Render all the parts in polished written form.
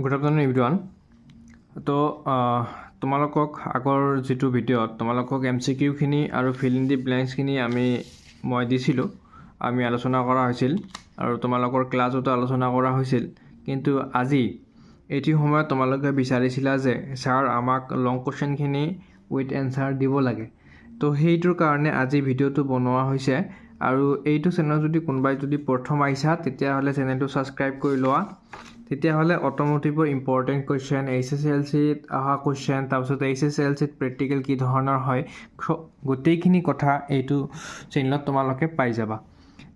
Good afternoon everyone. তো তোমালোকক আগৰ যেটো ভিডিঅ'ত তোমালোকক MCQ খিনি আৰু fill in the blanks খিনি মই দিছিলো আমি আলোচনা কৰা হৈছিল আৰু তোমালোকৰ ক্লাছতো আলোচনা কৰা হৈছিল কিন্তু আজি এটি সময়ত তোমালোকে বিচাৰিছিলা যে স্যাৰ আমাক লং কোৱেশ্চন খিনি উইথ এনসাৰ দিব লাগে তো হেইটোৰ কাৰণে আজি ভিডিঅ'টো বনোৱা হৈছে আৰু এইটো চেনেল যদি কোনবাই যদি প্ৰথম আইছা তেতিয়া হলে চেনেলটো সাবস্ক্ৰাইব কৰি লোৱা তেতিয়া হলে অটোমোটিভৰ ইম্পৰ্টেন্ট কোৱেশ্চন HSLC-ত আহা কোৱেশ্চন তাৰপিছত HSLC-ত প্ৰেক্টিকেল কি ধৰণৰ হয় গোটেইখিনি কথা এইটো চেনেলত তোমালোকে পাই যাবা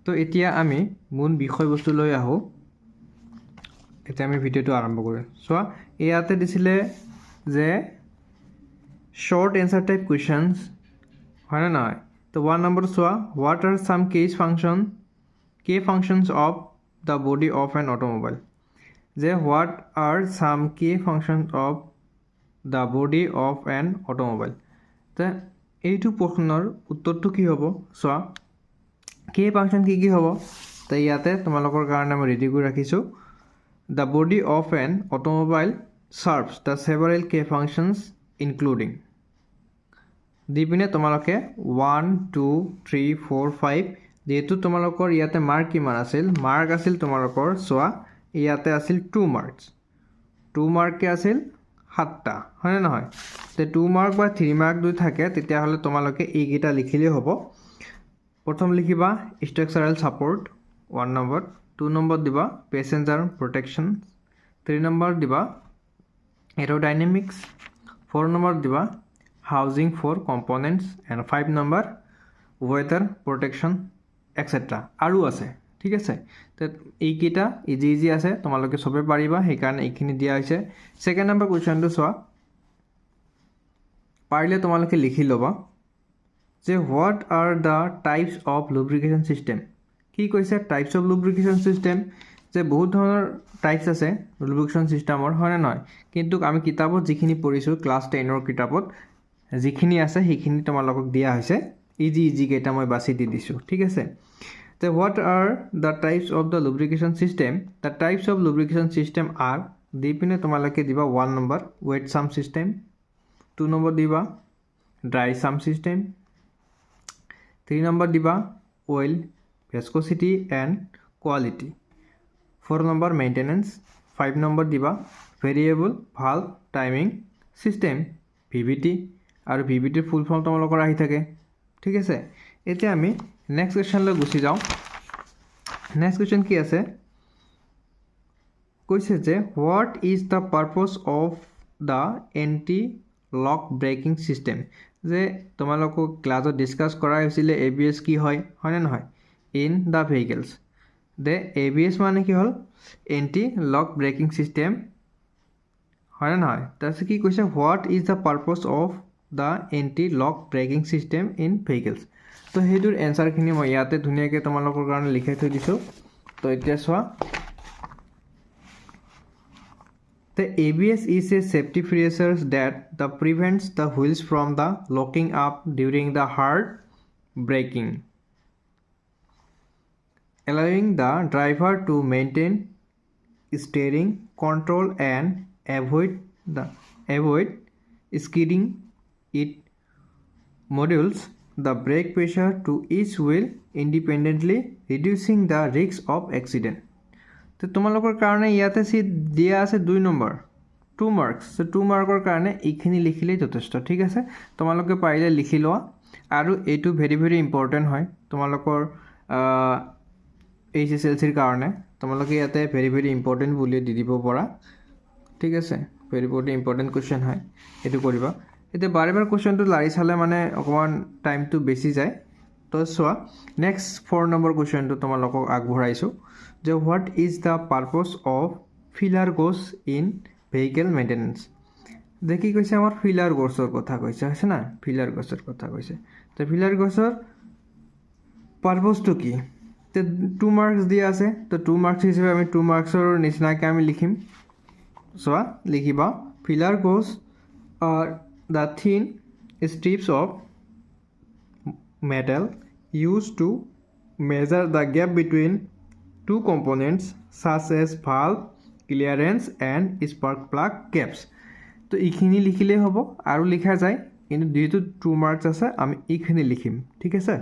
তো এতিয়া আমি মূল বিষয়বস্তু লৈ আহো এতিয়া আমি ভিডিঅ'টো আৰম্ভ কৰিম সো ইয়াতে দিছিলে যে short answer type questions হয় না নহয় তো 1 number soya what are some key functions of the body of an automobile যে what are some key functions of the body of an automobile তে এইটো প্ৰশ্নৰ উত্তৰটো কি হ'ব সোয়া key function কি হ'ব তে ইয়াতে তোমালোকৰ কাৰণে মই ৰেডি কৰি ৰাখিছো the body of an automobile serves the several key functions including দিপিনে তোমালোকে 1 2 3 4 5 যেহেতু তোমালোকৰ ইয়াতে মাৰ্ক কিমান আছিল মাৰ্ক আছিল তোমালোকৰ সোয়া ইয়াতে আছিল 2 মাৰ্কস 2 মাৰ্ক কে আছিল 7টা হয় না নহয় তে 2 মাৰ্ক বা 3 মাৰ্ক দুই থাকে তেতিয়া হলে তোমালোকে এই গিটা লিখিলে হ'ব প্ৰথম লিখিবা স্ট্ৰাকচাৰাল সাপোৰ্ট 1 নম্বৰ 2 নম্বৰ দিবা প্যাসেঞ্জাৰ প্ৰটেকশন 3 নম্বৰ দিবা এৰোডাইনামিক্স 4 নম্বৰ দিবা housing for components and 5 number weather protection etc আৰু আছে ঠিক আছে তে এই কিটা ইজি আছে তোমালোকে সবে পাৰিবা সেই কাৰণে এইখিনি দিয়া হৈছে সেকেন্ড নম্বৰ কোৱেশ্চনটো সোয়া পাৰিলে তোমালোকে লিখি লবা যে what are the types of lubrication system কি কৈছে types of lubrication system যে বহুত ধৰণৰ টাইপস আছে lubrication systemৰ হয় না নহয় কিন্তু আমি কিতাপত যিখিনি পঢ়িছো ক্লাস 10 ৰ কিতাপত যিখিনি আছে সেইখিনি তোমালোকক দিয়া হৈছে ইজি কেটা মই বাছি দি দিছো ঠিক আছে তে what are the types of the lubrication system the types of lubrication system are দিপিনে তোমালোকে দিবা 1 number wet sump system 2 number দিবা dry sump system 3 নম্বৰ দিবা oil viscosity and quality 4 number maintenance 5 number দিবা variable valve timing system VVT আৰু VVT ফুল form তোমালোকৰ আহি থাকে ঠিক আছে এতিয়া আমি নেক্সট কোৱেশ্চন লৈ গুছি যাও নেক্সট কোৱেশ্চন কি আছে কৈছে যে what is the purpose of the anti lock braking system যে তোমালোকক ক্লাছত ডিসকাস কৰা হৈছিল ABS কি হয় হয় না নহয় in the vehicles the ABS মানে কি হল anti lock braking system হয় না নহয় তাৰপিছত কি কৈছে what is the purpose of the anti-lock braking system in vehicles তো হেইটোৰ এনসাৰ খিনি মই ইয়াতে ধুনিয়াকে তোমালোকৰ কাৰণে লিখাই থৈ দিছো তো এতিয়া সোয়া the ABS is a safety feature that prevents the wheels from the locking up during the hard braking allowing the driver to maintain steering control and avoid skidding it modules the brake pressure to each wheel independently reducing the risk of accident তো তোমালোকৰ কাৰণে ইয়াতে সি দিয়া আছে 2 number 2 marks so 2 মাৰ্কৰ কাৰণে এইখিনি লিখিলে যথেষ্ট ঠিক আছে তোমালোকে পাৰিলে লিখি লোৱা আৰু এইটো ভেৰি ইম্পৰ্টেন্ট হয় তোমালোকৰ HSLC ৰ কাৰণে তোমালোকে ইয়াতে ভেৰি ইম্পৰ্টেন্ট বুলি দি দিব পৰা ঠিক আছে ভেৰি ইম্পৰ্টেন্ট কোৱেশ্চন হয় এটো কৰিবা এতিয়া বাৰবাৰ কোৱেশ্চনটো লাৰি চালে মানে অকমান টাইমটো বেছি যায় তো সোয়া নেক্সট 4 নম্বৰ কোৱেশ্চনটো তোমালোকক আগবঢ়াইছো যে what is the purpose of filler gauge in vehicle maintenance দেখি কৈছে আমাৰ filler gaugeৰ কথা কৈছে আছে না filler gaugeৰ কথা কৈছে তো filler gaugeৰ পাৰপসটো কি তে 2 মাৰ্কস দিয়া আছে তো 2 মাৰ্কস হিসেবে আমি 2 মাৰ্কসৰ নিচিনাকৈ আমি লিখিম সোয়া লিখিবা filler gauge are the thin strips of metal used to measure the gap between two components such as valve, clearance and spark plug gaps. তো এইখিনি লিখিলেই হ'ব আৰু লিখা যায়, কিন্তু যিহেতু 2 মাৰ্কছ আছে আমি এইখিনি লিখিম, ঠিক আছে।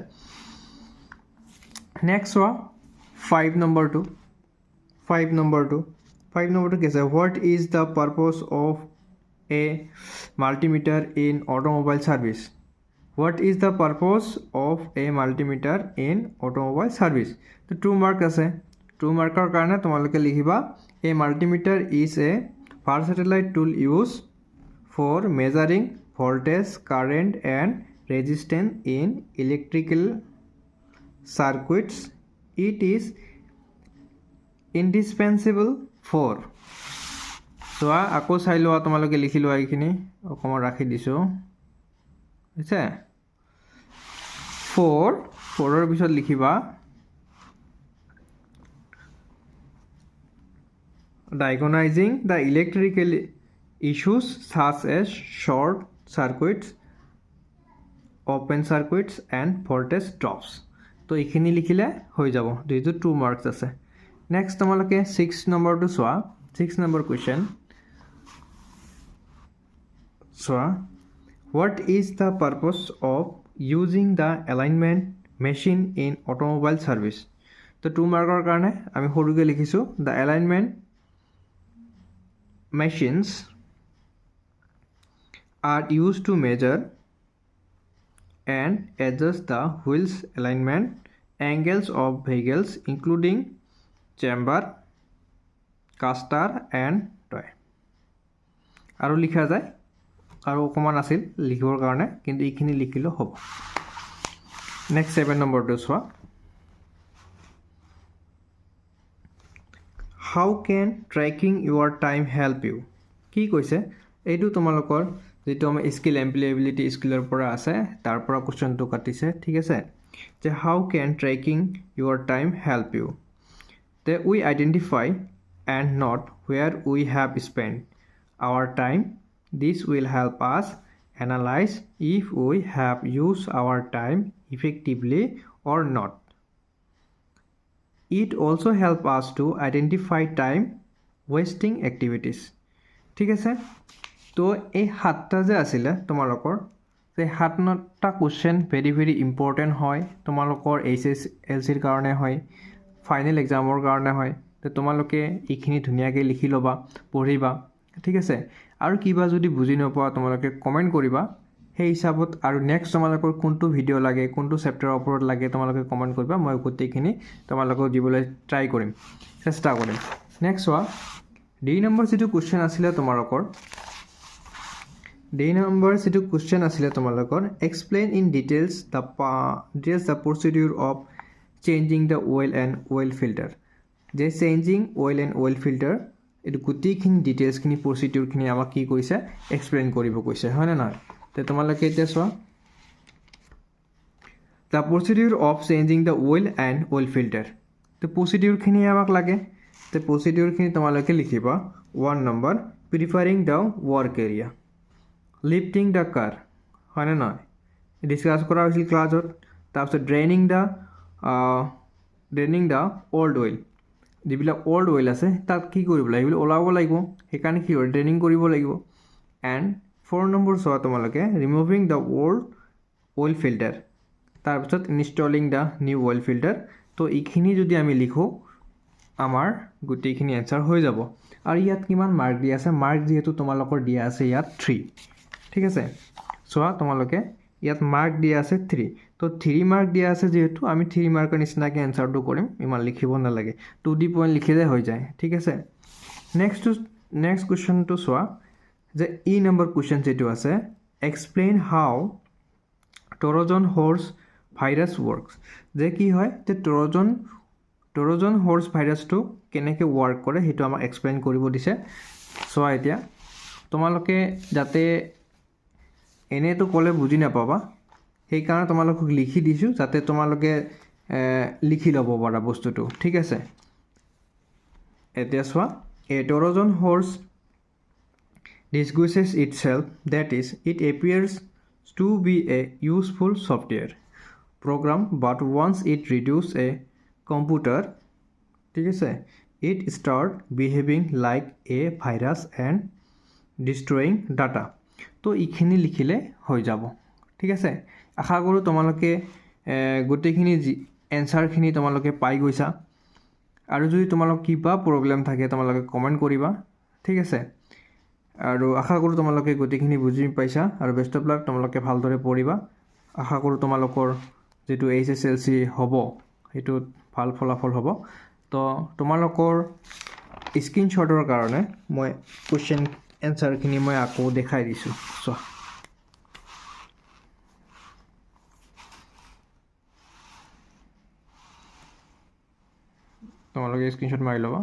নেক্সট চোৱা 5 নম্বৰটো কি আছে, what is the purpose of a multimeter in automobile service. What is the purpose of a multimeter in automobile service. তো 2 মাৰ্ক আছে, 2 মাৰ্কৰ কাৰণে তোমালোকে লিখিবা a multimeter is a versatile tool use for measuring voltage current and resistance in electrical circuits. It is indispensable for. চোৱা আকৌ চাই লোৱা, তোমালোকে লিখি লোৱা, এইখিনি অকণমান ৰাখি দিছোঁ, বুজিছে। 4ৰ পিছত লিখিবা diagnosing the electrical issues such as short circuits, open circuits and voltage drops. তো এইখিনি লিখিলে হৈ যাব, যেহেতু 2 মাৰ্কছ আছে। নেক্সট তোমালোকে 6 নম্বৰটো চোৱা, 6 নম্বৰ কুৱেশ্যন চোৱা, what is the purpose of using the alignment machine in automobile service. তো 2 মাৰ্কৰ কাৰণে আমি সৰুকৈ লিখিছোঁ the alignment machines are used to measure and adjust the wheels alignment angles of vehicles including chamber, caster and toy. আৰু লিখা যায়, আৰু অকণমান আছিল লিখিবৰ কাৰণে, কিন্তু এইখিনি লিখিলেও হ'ব। নেক্সট 7 নম্বৰটো চোৱা, how can tracking your time help you. কি কৈছে, এইটো তোমালোকৰ যিটো আমাৰ স্কিল এমপ্লয়েবিলিটি স্কিলৰ পৰা আছে তাৰ পৰা কুৱেশ্যনটো কাটিছে, ঠিক আছে। যে how can tracking your time help you, then we identify and not where we have spend our time, this will help us analyse if we have use our time effectively or not. It also' help us to identify time wasting activities, ঠিক আছে। তো এই 7টা যে আছিলে তোমালোকৰ, সেই 7টা কুৱেশ্যন ভেৰি ভেৰি ইম্পৰ্টেণ্ট হয়, তোমালোকৰ HSLCৰ কাৰণে হয়, ফাইনেল এক্সামৰ কাৰণে হয়। তো তোমালোকে এইখিনি ধুনীয়াকৈ লিখি ল'বা, পঢ়িবা, ঠিক আছে। আৰু কিবা যদি বুজি নোপোৱা তোমালোকে কমেণ্ট কৰিবা, সেই হিচাপত আৰু নেক্সট তোমালোকৰ কোনটো ভিডিঅ' লাগে, কোনটো চেপ্টাৰৰ ওপৰত লাগে তোমালোকে কমেণ্ট কৰিবা, মই গোটেইখিনি তোমালোকক দিবলৈ ট্ৰাই কৰিম, চেষ্টা কৰিম। নেক্সট চোৱা, ডি নম্বৰ যিটো কুৱেশ্যন আছিলে তোমালোকৰ, explain in details the procedure of changing the oil and oil filter. যে changing oil and oil filter, এইটো গোটেইখিনি ডিটেইলছখিনি প্ৰচিডিউৰখিনি আমাক কি কৈছে, এক্সপ্লেইন কৰিব কৈছে, হয়নে নহয়। তো তোমালোকে এতিয়া চোৱা, the procedure of changing the oil and oil filter. তো প্ৰচিডিউৰখিনি আমাক লাগে, তো প্ৰচিডিউৰখিনি তোমালোকে লিখিবা। 1 নম্বৰ, preparing the work area, lifting the car, হয়নে নহয়, ডিছকাছ কৰা হৈছিল ক্লাছত। তাৰপিছত ড্ৰেইনিং দ্য অল্ড অইল, যিবিলাক অল্ড অইল আছে তাক কি কৰিব লাগিব, সেইবিলাক ওলাব লাগিব, সেইকাৰণে কি হয়, ড্ৰেইনিং কৰিব লাগিব। এণ্ড 4 নম্বৰ চোৱা তোমালোকে, ৰিমুভিং দ্য অল্ড অইল ফিল্টাৰ, তাৰপিছত ইনষ্টলিং দ্য নিউ অইল ফিল্টাৰ। তো এইখিনি যদি আমি লিখোঁ আমাৰ গোটেইখিনি এনচাৰ হৈ যাব। আৰু ইয়াত কিমান মাৰ্ক দিয়া আছে, মাৰ্ক যিহেতু তোমালোকৰ দিয়া আছে ইয়াত 3, ঠিক আছে। চোৱা তোমালোকে ইয়াত মাৰ্ক দিয়া আছে 3, তো 3 মাৰ্ক দিয়া আছে যিহেতু আমি 3 মাৰ্কৰ নিচিনাকৈ এনচাৰটো কৰিম, ইমান লিখিব নালাগে, 2D পইণ্ট লিখিলে হৈ যায়, ঠিক আছে। নেক্সট কুৱেশ্যনটো চোৱা, যে ই নম্বৰ কুৱেশ্যন যিটো আছে, এক্সপ্লেইন হাউ ট্ৰজন হৰ্চ ভাইৰাছ ৱৰ্কছ। যে কি হয়, যে ট্ৰজন হৰ্চ ভাইৰাছটো কেনেকৈ ৱৰ্ক কৰে সেইটো আমাক এক্সপ্লেইন কৰিব দিছে। চোৱা এতিয়া তোমালোকে যাতে এনেইতো ক'লে বুজি নাপাবা, সেইকাৰণে তোমালোকক লিখি দিছোঁ যাতে তোমালোকে লিখি ল'ব পাৰা বস্তুটো, ঠিক আছে। এতিয়া চোৱা, এ ট্ৰজন horse disguises itself, that is, it appears to be a useful software program, but once it reduces a computer, ঠিক আছে, it start behaving like a virus and destroying data. তো এইখিনি লিখিলে হৈ যাব, ঠিক আছে। আশা কৰোঁ তোমালোকে গোটেইখিনি এনচাৰখিনি তোমালোকে পাই গৈছা। আৰু যদি তোমালোক কিবা প্ৰব্লেম থাকে তোমালোকে কমেণ্ট কৰিবা, ঠিক আছে। আৰু আশা কৰোঁ তোমালোকে গোটেইখিনি বুজি পাইছা আৰু বেষ্ট অফ লাক, তোমালোকে ভালদৰে পঢ়িবা। আশা কৰোঁ তোমালোকৰ যিটো HSLC হ'ব সেইটোত ভাল ফলাফল হ'ব। তো তোমালোকৰ স্ক্ৰীনশ্বটৰ কাৰণে মই কুৱেশ্যন এনচাৰখিনি মই আকৌ দেখাই দিছোঁ, চোৱা। তোমালোকে স্ক্ৰীনশ্বট মাৰি ল'বা।